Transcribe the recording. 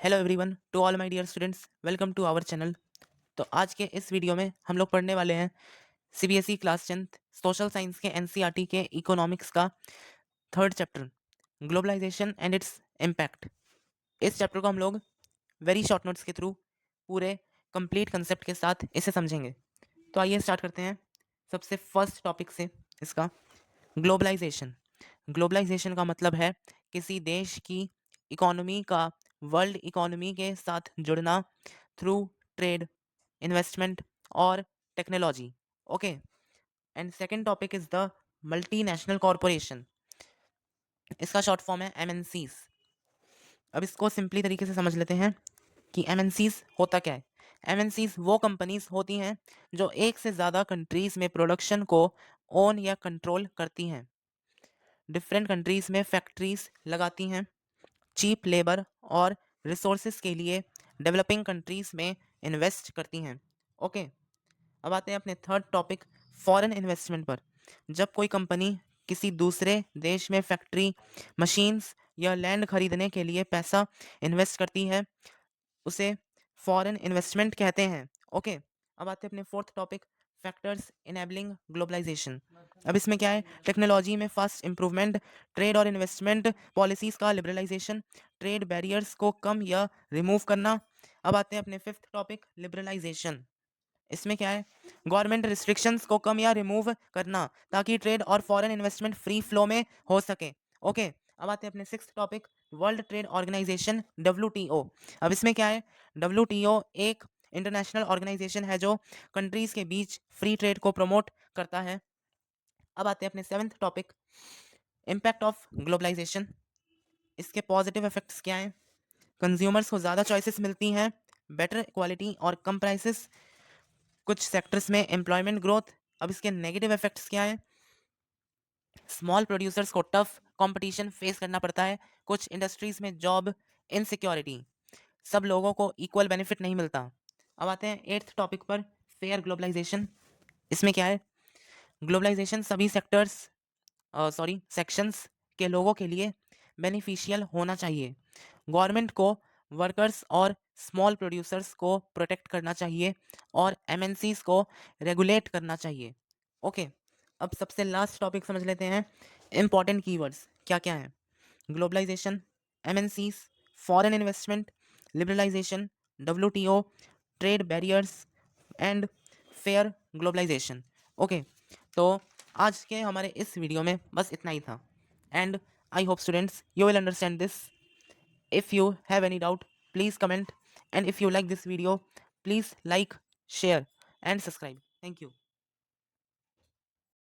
Hello everyone, to all my dear students, welcome to our channel. तो आज के इस वीडियो में हम लोग पढ़ने वाले हैं CBSE class 10th social science के एनसीईआरटी के इकोनॉमिक्स का third chapter, globalisation and its impact. इस चैप्टर को हम लोग वेरी शॉर्ट नोट्स के थ्रू पूरे कंप्लीट कंसेप्ट के साथ इसे समझेंगे। तो आइए स्टार्ट करते हैं सबसे फर्स्ट टॉपिक से। इसका ग्लोबलाइजेशन। ग्लोबलाइजेशन का मतलब है किसी देश की इकोनॉमी का वर्ल्ड इकोनॉमी के साथ जुड़ना थ्रू ट्रेड, इन्वेस्टमेंट और technology. Okay, and second topic is the multinational corporation. इसका शॉर्ट फॉर्म है एमएनसीज। अब इसको सिंपली तरीके से समझ लेते हैं कि एमएनसीज होता क्या है। एमएनसीज वो कंपनीज होती हैं जो एक से ज़्यादा कंट्रीज में प्रोडक्शन को ओन या कंट्रोल करती हैं, डिफरेंट कंट्रीज में फैक्ट्रीज लगाती हैं, चीप लेबर और रिसोर्सेज के लिए डेवलपिंग कंट्रीज में इन्वेस्ट करती हैं। ओके, अब आते हैं अपने थर्ड टॉपिक, फॉरेन इन्वेस्टमेंट पर। जब कोई कंपनी किसी दूसरे देश में फैक्ट्री, मशीन्स या लैंड खरीदने के लिए पैसा इन्वेस्ट करती है, उसे फॉरेन इन्वेस्टमेंट कहते हैं। ओके, अब आते हैं अपने fourth topic, factors enabling globalisation. अब इसमें क्या है, टेक्नोलॉजी में फास्ट इंप्रूवमेंट, ट्रेड और इन्वेस्टमेंट पॉलिसीज का लिबरलाइजेशन, ट्रेड बैरियर्स को कम या रिमूव करना। अब आते हैं अपने फिफ्थ टॉपिक, लिबरलाइजेशन। इसमें क्या है, गवर्नमेंट रिस्ट्रिक्शंस को कम या रिमूव करना ताकि ट्रेड और फॉरेन इन्वेस्टमेंट फ्री फ्लो में हो सके। ओके, अब आते हैं अपने sixth topic, world trade organisation WTO. अब इसमें क्या है, डब्ल्यूटीओ एक इंटरनेशनल ऑर्गेनाइजेशन है जो कंट्रीज के बीच फ्री ट्रेड को प्रमोट करता है। अब आते हैं अपने seventh topic, impact of globalisation. इसके पॉजिटिव इफेक्ट्स क्या हैं, कंज्यूमर्स को ज़्यादा चॉइसेस मिलती हैं, बेटर क्वालिटी और कम प्राइसेस, कुछ सेक्टर्स में एम्प्लॉयमेंट ग्रोथ। अब इसके नेगेटिव इफेक्ट्स क्या हैं, स्मॉल प्रोड्यूसर्स को टफ कंपटीशन फेस करना पड़ता है, कुछ इंडस्ट्रीज में जॉब इनसिक्योरिटी, सब लोगों को इक्वल बेनिफिट नहीं मिलता। अब आते हैं एट्थ टॉपिक पर, फेयर ग्लोबलाइजेशन। इसमें क्या है, ग्लोबलाइजेशन सभी सेक्शंस के लोगों के लिए बेनिफिशियल होना चाहिए। गवर्नमेंट को वर्कर्स और स्मॉल प्रोड्यूसर्स को प्रोटेक्ट करना चाहिए और एमएनसीज को रेगुलेट करना चाहिए। ओके, अब सबसे लास्ट टॉपिक समझ लेते हैं, इंपॉर्टेंट कीवर्ड्स क्या क्या है। Globalisation, MNCs, foreign investment, liberalisation, WTO, trade barriers and fair globalisation. Okay, तो आज के हमारे इस वीडियो में बस इतना ही था, and I hope students you will understand this. If you have any doubt, please comment, and if you like this video, please like, share and subscribe. Thank you.